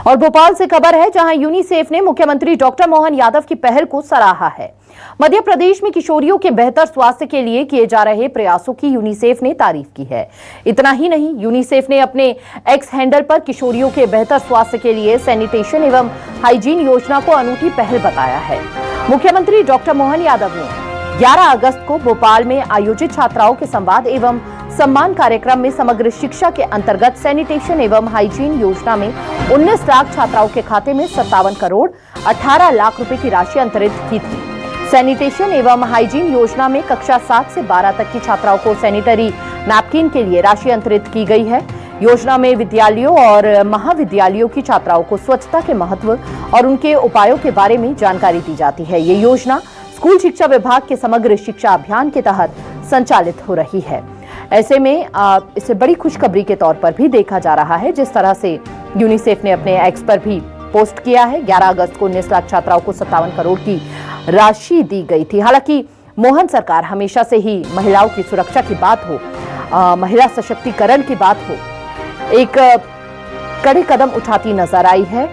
और भोपाल से खबर है जहां यूनिसेफ ने मुख्यमंत्री डॉक्टर मोहन यादव की पहल को सराहा है। मध्य प्रदेश में किशोरियों के बेहतर स्वास्थ्य के लिए किए जा रहे प्रयासों की यूनिसेफ ने तारीफ की है। इतना ही नहीं, यूनिसेफ ने अपने एक्स हैंडल पर किशोरियों के बेहतर स्वास्थ्य के लिए सैनिटेशन एवं हाइजीन योजना को अनूठी पहल बताया है। मुख्यमंत्री डॉक्टर मोहन यादव ने 11 अगस्त को भोपाल में आयोजित छात्राओं के संवाद एवं सम्मान कार्यक्रम में समग्र शिक्षा के अंतर्गत सैनिटेशन एवं हाइजीन योजना में 19 लाख छात्राओं के खाते में 57 करोड़ 18 लाख रुपए की राशि अंतरित की थी। सैनिटेशन एवं हाइजीन योजना में कक्षा 7 से 12 तक की छात्राओं को सैनिटरी नैपकिन के लिए राशि अंतरित की गई है। योजना में विद्यालयों और महाविद्यालयों की छात्राओं को स्वच्छता के महत्व और उनके उपायों के बारे में जानकारी दी जाती है। ये योजना स्कूल शिक्षा विभाग के समग्र शिक्षा अभियान के तहत संचालित हो रही है। ऐसे में इसे बड़ी खुशखबरी के तौर पर भी देखा जा रहा है, जिस तरह से यूनिसेफ ने अपने एक्स पर भी पोस्ट किया है। 11 अगस्त को 19 लाख छात्राओं को 57 करोड़ की राशि दी गई थी। हालांकि मोहन सरकार हमेशा से ही महिलाओं की सुरक्षा की बात हो, महिला सशक्तिकरण की बात हो, एक कड़े कदम उठाती नजर आई है।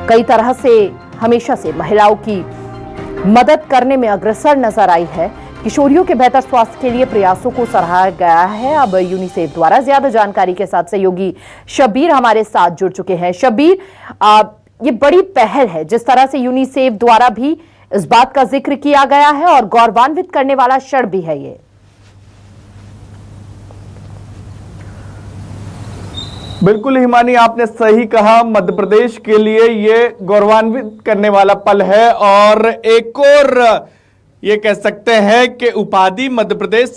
कई तरह से हमेशा से महिलाओं की मदद करने में अग्रसर नजर आई है। किशोरियों के बेहतर स्वास्थ्य के लिए प्रयासों को सराहा गया है। अब यूनिसेफ द्वारा ज्यादा जानकारी के साथ सहयोगी शब्बीर हमारे साथ जुड़ चुके हैं। शब्बीर, ये बड़ी पहल है, जिस तरह से यूनिसेफ द्वारा भी इस बात का जिक्र किया गया है और गौरवान्वित करने वाला क्षण भी है ये। बिल्कुल हिमानी, आपने सही कहा। मध्य प्रदेश के लिए ये गौरवान्वित करने वाला पल है और एक और ये कह सकते हैं कि उपाधि मध्य प्रदेश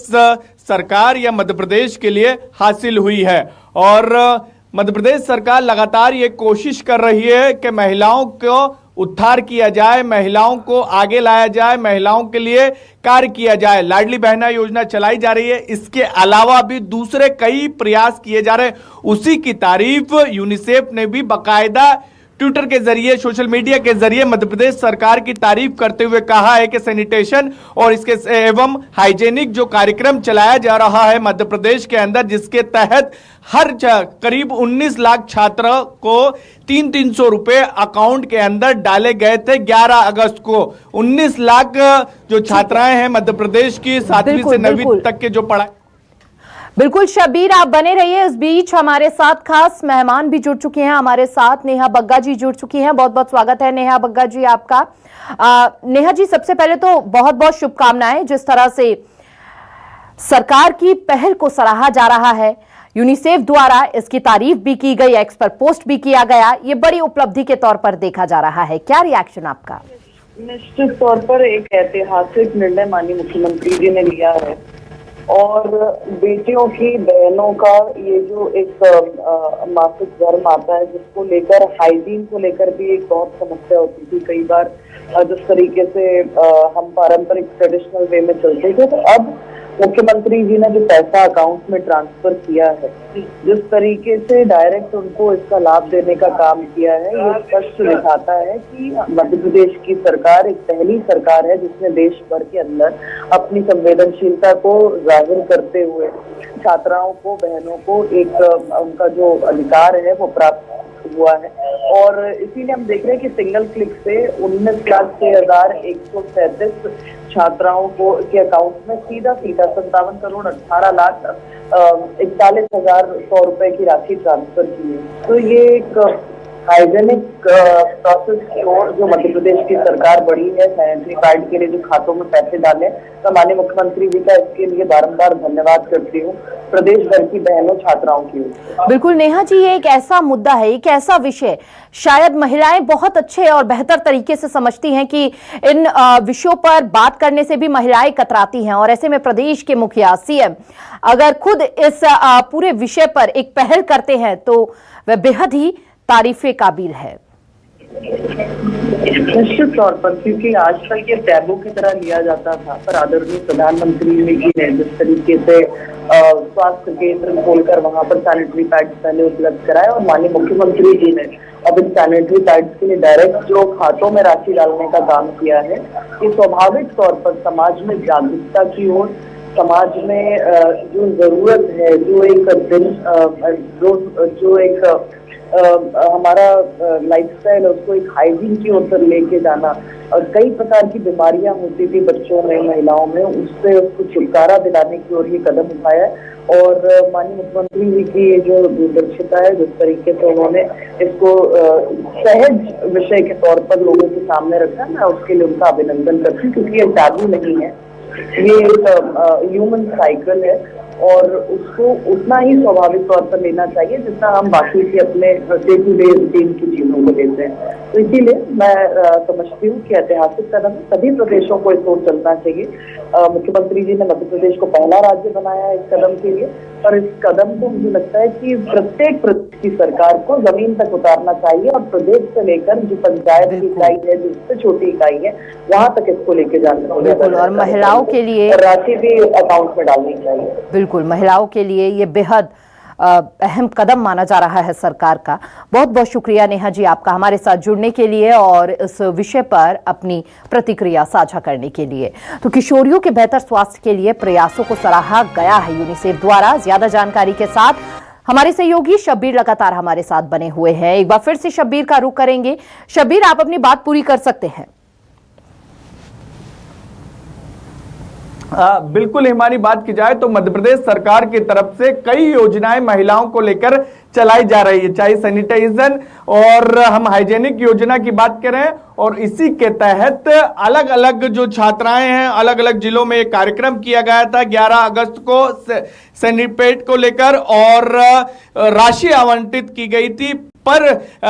सरकार या मध्य प्रदेश के लिए हासिल हुई है। और मध्य प्रदेश सरकार लगातार ये कोशिश कर रही है कि महिलाओं को उद्धार किया जाए, महिलाओं को आगे लाया जाए, महिलाओं के लिए कार्य किया जाए। लाडली बहना योजना चलाई जा रही है। इसके अलावा भी दूसरे कई प्रयास किए जा रहे हैं। उसी की तारीफ यूनिसेफ ने भी बाकायदा ट्विटर के जरिए, सोशल मीडिया के जरिए मध्य प्रदेश सरकार की तारीफ करते हुए कहा है कि सैनिटेशन और इसके एवं हाइजेनिक जो कार्यक्रम चलाया जा रहा है मध्य प्रदेश के अंदर, जिसके तहत हर करीब 19 लाख छात्रों को 300 रुपए अकाउंट के अंदर डाले गए थे। 11 अगस्त को 19 लाख जो छात्राएं हैं मध्य प्रदेश की 7वीं से 9वीं तक के जो पढ़ाई। बिल्कुल शब्बीर, आप बने रहिए। इस बीच हमारे साथ खास मेहमान भी जुड़ चुके हैं। हमारे साथ नेहा बग्गा जी जुड़ चुकी हैं। बहुत बहुत स्वागत है नेहा बग्गा जी आपका। नेहा जी, सबसे पहले तो बहुत बहुत शुभकामनाएं। जिस तरह से सरकार की पहल को सराहा जा रहा है, यूनिसेफ द्वारा इसकी तारीफ भी की गई, एक्स पर पोस्ट भी किया गया, ये बड़ी उपलब्धि के तौर पर देखा जा रहा है। क्या रिएक्शन आपका? निश्चित तौर पर एक ऐतिहासिक निर्णय माननीय मुख्यमंत्री जी ने लिया है और बेटियों की, बहनों का ये जो एक मासिक धर्म आता है, जिसको लेकर, हाइजीन को लेकर भी एक बहुत समस्या होती थी कई बार। जिस तरीके से हम पारंपरिक ट्रेडिशनल वे में चलते थे, तो अब मुख्यमंत्री जी ने जो पैसा अकाउंट में ट्रांसफर किया है, जिस तरीके से डायरेक्ट उनको इसका लाभ देने का काम किया है, ये स्पष्ट दिखाता है कि मध्य प्रदेश की सरकार एक पहली सरकार है जिसने देश भर के अंदर अपनी संवेदनशीलता को जाहिर करते हुए छात्राओं को, बहनों को एक उनका जो अधिकार है वो प्राप्त हुआ है। और इसीलिए हम देख रहे हैं कि सिंगल क्लिक से 19,06,137 छात्राओं को के अकाउंट में सीधा 57 करोड़ 18 लाख 41,100 रुपए की राशि ट्रांसफर की है। तो ये एक हाइजेनिक प्रोसेस की ओर जो मध्य प्रदेश की सरकार बढ़ी है, सैनिटरी पैड के लिए जो खातों में पैसे डाले, तो माननीय मुख्यमंत्री जी का इसके लिए बारंबार धन्यवाद करती हूँ प्रदेश भर की बहनों, छात्राओं की ओर। बिल्कुल नेहा जी, ये एक ऐसा मुद्दा है, एक ऐसा विषय शायद महिलाएं बहुत अच्छे और बेहतर तरीके से समझती हैं कि इन विषयों पर बात करने से भी महिलाएं कतराती हैं। और ऐसे में प्रदेश के मुखिया, सीएम अगर खुद इस पूरे विषय पर एक पहल करते हैं तो वह बेहद ही तारीफे काबिल है। निश्चित तौर पर, क्योंकि आज तक ये टैबू की तरह लिया जाता था, पर आदरणीय प्रधानमंत्री जी ने जिस तरीके से स्वास्थ्य केंद्र खोलकर वहां पर सैनिटरी पैड्स पहले उपलब्ध कराए और माननीय मुख्यमंत्री जी ने अब इन सैनिटरी पैड्स के लिए डायरेक्ट जो खातों में राशि डालने का काम किया है, ये स्वाभाविक तौर पर समाज में जागरूकता की ओर, समाज में जो जरूरत है, जो एक हमारा लाइफस्टाइल उसको एक हाइजीन की ओर लेके जाना और कई प्रकार की बीमारियां होती थी बच्चों में, महिलाओं में, उससे उसको छुटकारा दिलाने की ओर ये कदम उठाया और माननीय मुख्यमंत्री जी की ये जो दूरदर्शिता है, जिस तरीके से उन्होंने इसको सहज विषय के तौर पर लोगों के सामने रखा, मैं उसके लिए उनका अभिनंदन करती हूँ, क्योंकि ये टैबू नहीं है, ये एक ह्यूमन साइकिल है और उसको उतना ही स्वाभाविक तौर पर लेना चाहिए जितना हम बाकी के अपने डे टू डे रूटीन की चीजों को लेते हैं। तो इसीलिए मैं समझती हूँ कि ऐतिहासिक कदम सभी प्रदेशों को इस ओर चलना चाहिए। मुख्यमंत्री जी ने मध्य प्रदेश को पहला राज्य बनाया है इस कदम के लिए, और इस कदम को मुझे लगता है कि प्रत्येक प्रदेश की सरकार को जमीन तक उतारना चाहिए और प्रदेश से लेकर जो पंचायत की इकाई है, जो सबसे छोटी इकाई है, वहां तक इसको लेके जाना बिल्कुल। और महिलाओं के लिए राशि भी अकाउंट में डालनी चाहिए। बिल्कुल, महिलाओं के लिए ये बेहद अहम कदम माना जा रहा है सरकार का। बहुत बहुत शुक्रिया नेहा जी आपका हमारे साथ जुड़ने के लिए और इस विषय पर अपनी प्रतिक्रिया साझा करने के लिए। तो किशोरियों के बेहतर स्वास्थ्य के लिए प्रयासों को सराहा गया है यूनिसेफ द्वारा। ज्यादा जानकारी के साथ हमारे सहयोगी शब्बीर लगातार हमारे साथ बने हुए हैं। एक बार फिर से शब्बीर का रुख करेंगे। शब्बीर, आप अपनी बात पूरी कर सकते हैं। बिल्कुल हिमानी, बात की जाए तो मध्य प्रदेश सरकार की तरफ से कई योजनाएं महिलाओं को लेकर चलाई जा रही है, चाहे सैनिटाइजेशन और हम हाइजेनिक योजना की बात करें, और इसी के तहत अलग अलग जो छात्राएं हैं अलग अलग जिलों में एक कार्यक्रम किया गया था 11 अगस्त को सैनिपेट को लेकर, और राशि आवंटित की गई थी पर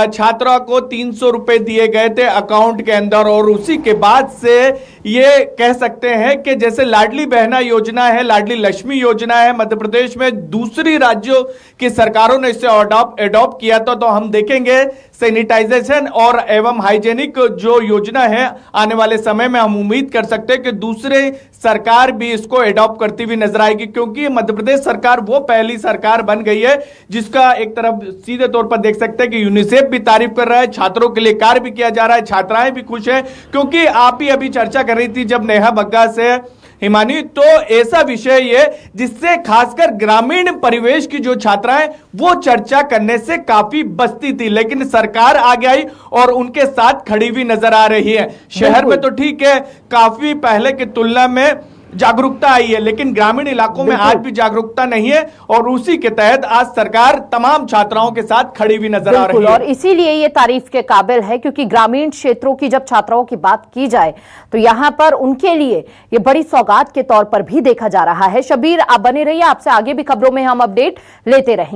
छात्रा को 300 रुपए दिए गए थे अकाउंट के अंदर। और उसी के बाद से ये कह सकते हैं कि जैसे लाडली बहना योजना है, लाडली लक्ष्मी योजना है मध्य प्रदेश में, दूसरी राज्यों की सरकारों ने इसे अडॉप्ट किया था। तो हम देखेंगे सैनिटाइजेशन और एवं हाइजेनिक जो योजना है आने वाले समय में हम उम्मीद कर सकते हैं कि दूसरे सरकार भी इसको अडॉप्ट करती हुई नजर आएगी, क्योंकि मध्य प्रदेश सरकार वो पहली सरकार बन गई है जिसका एक तरफ सीधे तौर पर देख सकते हैं कि यूनिसेफ भी तारीफ कर रहा है, छात्रों के लिए कार्य भी किया जा रहा है, छात्राएं भी खुश हैं। क्योंकि आप ही अभी चर्चा कर रही थी जब नेहा बग्गा से हिमानी, तो ऐसा विषय ये जिससे खासकर ग्रामीण परिवेश की जो छात्राएं वो चर्चा करने से काफी बचती थी, लेकिन सरकार आगे आई और उनके साथ खड़ी हुई नजर आ रही है। शहर में तो ठीक है, काफी पहले की तुलना में जागरूकता आई है, लेकिन ग्रामीण इलाकों में आज भी जागरूकता नहीं है, और उसी के तहत आज सरकार तमाम छात्राओं के साथ खड़ी हुई नजर आ रही है। और इसीलिए ये तारीफ के काबिल है, क्योंकि ग्रामीण क्षेत्रों की जब छात्राओं की बात की जाए तो यहां पर उनके लिए ये बड़ी सौगात के तौर पर भी देखा जा रहा है। शब्बीर, आप बने रहिए, आपसे आगे भी खबरों में हम अपडेट लेते रहेंगे।